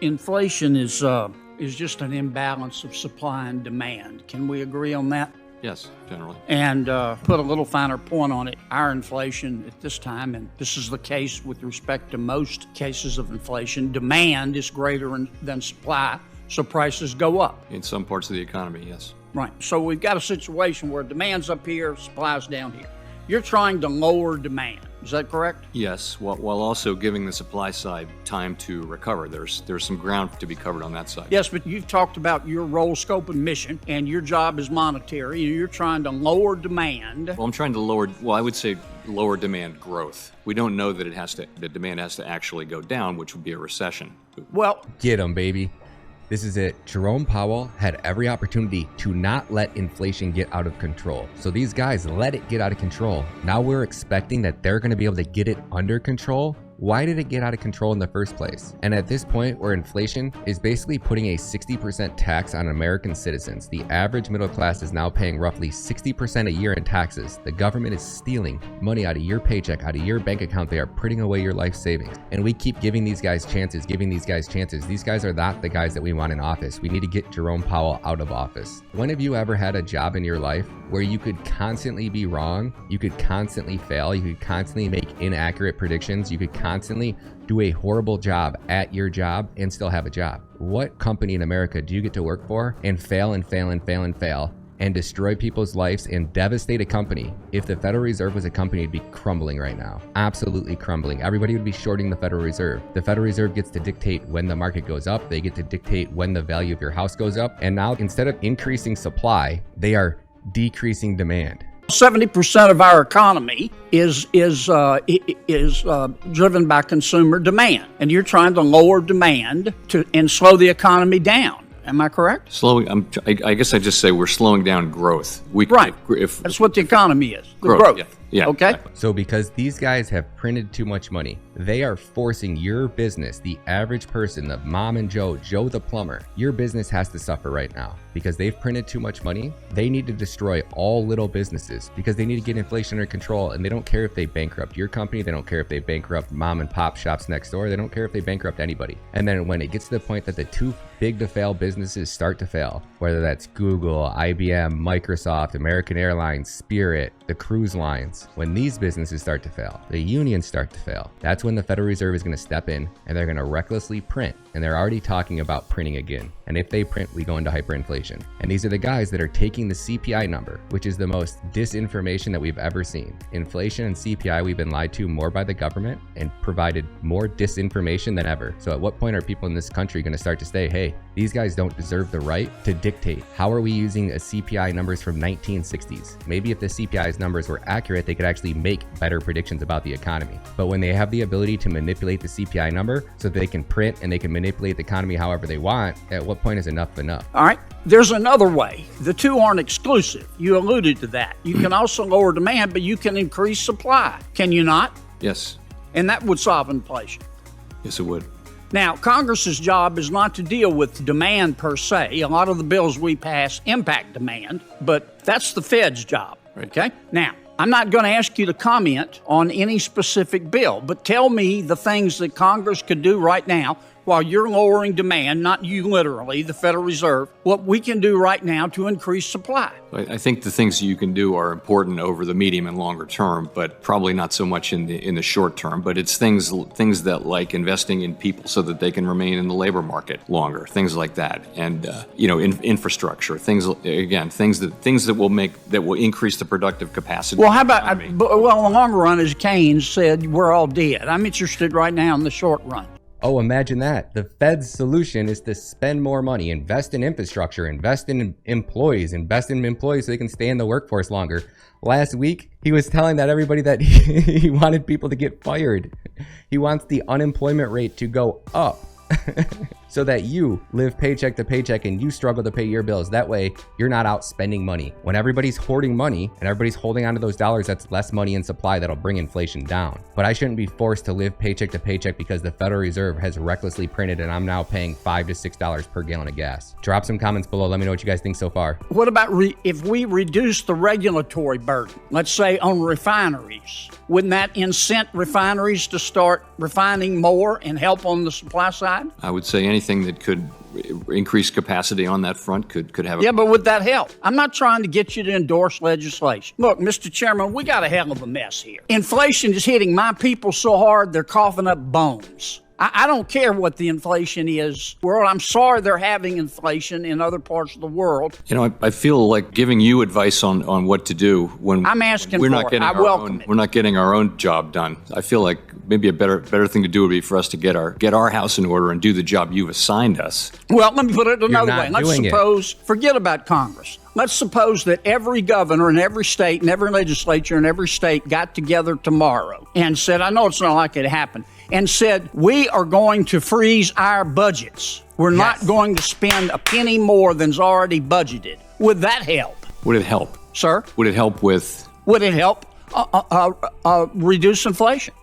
inflation is just an imbalance of supply and demand. Can we agree on that? Yes, generally. And put a little finer point on it, our inflation at this time, and this is the case with respect to most cases of inflation, demand is greater than supply, so prices go up. In some parts of the economy, yes. Right. So we've got a situation where demand's up here, supply's down here. You're trying to lower demand. Is that correct? Yes, while also giving the supply side time to recover. There's some ground to be covered on that side. Yes, but you've talked about your role, scope, and mission, and your job is monetary, and you're trying to lower demand. Well, I'm trying to I would say lower demand growth. We don't know that the demand has to actually go down, which would be a recession. Well, get 'em, baby. This is it. Jerome Powell had every opportunity to not let inflation get out of control. So these guys let it get out of control. Now we're expecting that they're going to be able to get it under control. Why did it get out of control in the first place? And at this point where inflation is basically putting a 60% tax on American citizens, the average middle class is now paying roughly 60% a year in taxes. The government is stealing money out of your paycheck, out of your bank account. They are putting away your life savings. And we keep giving these guys chances. These guys are not the guys that we want in office. We need to get Jerome Powell out of office. When have you ever had a job in your life where you could constantly be wrong, you could constantly fail, you could constantly make inaccurate predictions, you could constantly do a horrible job at your job and still have a job? What company in America do you get to work for and fail and destroy people's lives and devastate a company? If the Federal Reserve was a company, it'd be crumbling right now. Absolutely crumbling. Everybody would be shorting the Federal Reserve. The Federal Reserve gets to dictate when the market goes up. They get to dictate when the value of your house goes up. And now instead of increasing supply, they are decreasing demand. 70% of our economy is driven by consumer demand, and you're trying to lower demand and slow the economy down. Am I correct? I guess I just say we're slowing down growth. Right. That's what the economy is. Growth. Yeah. Okay. Exactly. So because these guys have printed too much money, they are forcing your business, the average person, the mom and Joe the plumber, your business has to suffer right now because they've printed too much money. They need to destroy all little businesses because they need to get inflation under control, and they don't care if they bankrupt your company. They don't care if they bankrupt mom and pop shops next door. They don't care if they bankrupt anybody. And then when it gets to the point that the too big to fail businesses start to fail, whether that's Google, IBM, Microsoft, American Airlines, Spirit, the cruise lines, when these businesses start to fail, the unions start to fail, that's when the Federal Reserve is going to step in and they're going to recklessly print. And they're already talking about printing again. And if they print, we go into hyperinflation. And these are the guys that are taking the CPI number, which is the most disinformation that we've ever seen. Inflation and CPI, we've been lied to more by the government and provided more disinformation than ever. So at what point are people in this country going to start to say, hey, these guys don't deserve the right to dictate? How are we using a CPI numbers from 1960s? Maybe if the CPI's numbers were accurate, they could actually make better predictions about the economy. But when they have the ability to manipulate the CPI number so that they can print and they can manipulate the economy however they want, at what point is enough enough? All right. There's another way. The two aren't exclusive. You alluded to that. You can also lower demand, but you can increase supply. Can you not? Yes. And that would solve inflation. Yes, it would. Now, Congress's job is not to deal with demand per se. A lot of the bills we pass impact demand, but that's the Fed's job. Right. Okay? Now, I'm not going to ask you to comment on any specific bill, but tell me the things that Congress could do right now while you're lowering demand, not you literally, the Federal Reserve, what we can do right now to increase supply. I think the things you can do are important over the medium and longer term, but probably not so much in the short term. But it's things that like investing in people so that they can remain in the labor market longer, things like that, and infrastructure, things that will increase the productive capacity. Well, how about in the long run, as Keynes said, we're all dead. I'm interested right now in the short run. Oh, imagine that. The Fed's solution is to spend more money, invest in infrastructure, invest in employees so they can stay in the workforce longer. Last week, he was telling everybody that he wanted people to get fired. He wants the unemployment rate to go up. So that you live paycheck to paycheck and you struggle to pay your bills. That way, you're not out spending money. When everybody's hoarding money and everybody's holding onto those dollars, that's less money in supply that'll bring inflation down. But I shouldn't be forced to live paycheck to paycheck because the Federal Reserve has recklessly printed and I'm now paying $5 to $6 per gallon of gas. Drop some comments below. Let me know what you guys think so far. What about if we reduce the regulatory burden, let's say on refineries? Wouldn't that incent refineries to start refining more and help on the supply side? I would say anything anything that could increase capacity on that front could have a... Yeah, but would that help? I'm not trying to get you to endorse legislation. Look, Mr. Chairman, we got a hell of a mess here. Inflation is hitting my people so hard they're coughing up bones. I don't care what the inflation is. World, I'm sorry they're having inflation in other parts of the world. You know, I feel like giving you advice on what to do when I'm asking we're for not it. getting I welcome it. we're not getting our own job done. I feel like maybe a better thing to do would be for us to get our house in order and do the job you've assigned us. Well, let me put it another not way. Let's doing it. suppose, forget about Congress. Let's suppose that every governor in every state and every legislature in every state got together tomorrow and said, I know it's not likely to happen, and said, we are going to freeze our budgets. We're not going to spend a penny more than's already budgeted. Would that help? Would it help? Sir? Would it help with... Would it help reduce inflation?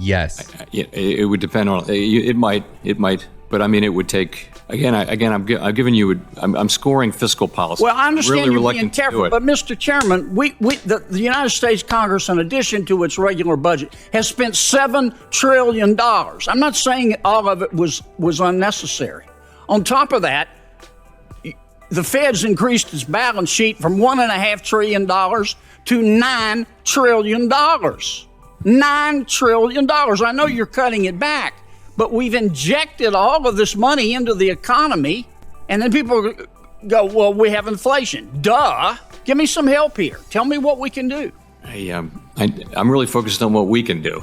Yes. It would depend on... It might. But I mean, it would take... I'm giving you... I'm scoring fiscal policy. Well, I understand really you're being reluctant to do careful, it. but Mr. Chairman, the United States Congress, in addition to its regular budget, has spent $7 trillion. I'm not saying all of it was unnecessary. On top of that, the Fed's increased its balance sheet from $1.5 trillion to $9 trillion. $9 trillion. I know you're cutting it back, but we've injected all of this money into the economy, and then people go, well, we have inflation. Duh. Give me some help here. Tell me what we can do. I'm really focused on what we can do,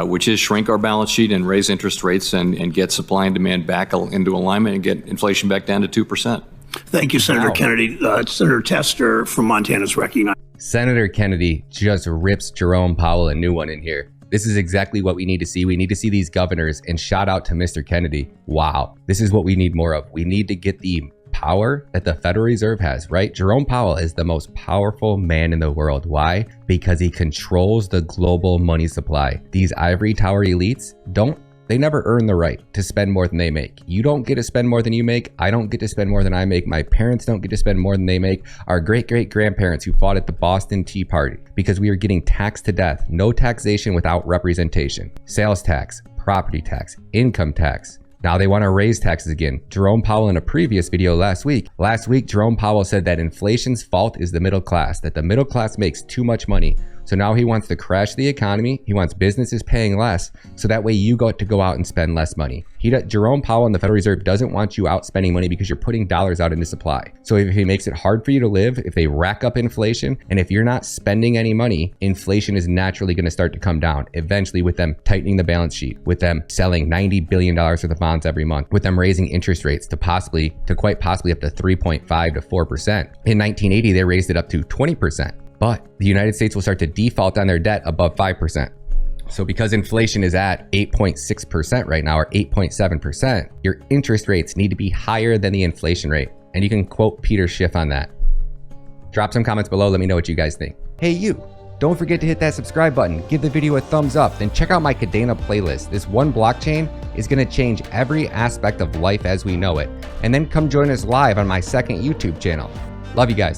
which is shrink our balance sheet and raise interest rates and get supply and demand back into alignment and get inflation back down to 2%. Thank you, Senator Kennedy. Senator Tester from Montana is recognized. Senator Kennedy just rips Jerome Powell a new one in here. This is exactly what we need to see. We need to see these governors, and shout out to Mr. Kennedy. Wow, this is what we need more of. We need to get the power that the Federal Reserve has, right? Jerome Powell is the most powerful man in the world. Why? Because he controls the global money supply. These ivory tower elites they never earn the right to spend more than they make. You don't get to spend more than you make. I don't get to spend more than I make. My parents don't get to spend more than they make. Our great-great-grandparents who fought at the Boston Tea Party because we were getting taxed to death. No taxation without representation. Sales tax, property tax, income tax. Now they want to raise taxes again. Jerome Powell in a previous video last week, Jerome Powell said that inflation's fault is the middle class, that the middle class makes too much money. So now he wants to crash the economy. He wants businesses paying less, so that way you got to go out and spend less money. Jerome Powell and the Federal Reserve doesn't want you out spending money because you're putting dollars out into supply. So if he makes it hard for you to live, if they rack up inflation, and if you're not spending any money, inflation is naturally going to start to come down. Eventually, with them tightening the balance sheet, with them selling $90 billion worth of bonds every month, with them raising interest rates to quite possibly up to 3.5 to 4%. In 1980, they raised it up to 20%. But the United States will start to default on their debt above 5%. So because inflation is at 8.6% right now, or 8.7%, your interest rates need to be higher than the inflation rate. And you can quote Peter Schiff on that. Drop some comments below. Let me know what you guys think. Hey, you. Don't forget to hit that subscribe button. Give the video a thumbs up. Then check out my Cadena playlist. This one blockchain is going to change every aspect of life as we know it. And then come join us live on my second YouTube channel. Love you guys.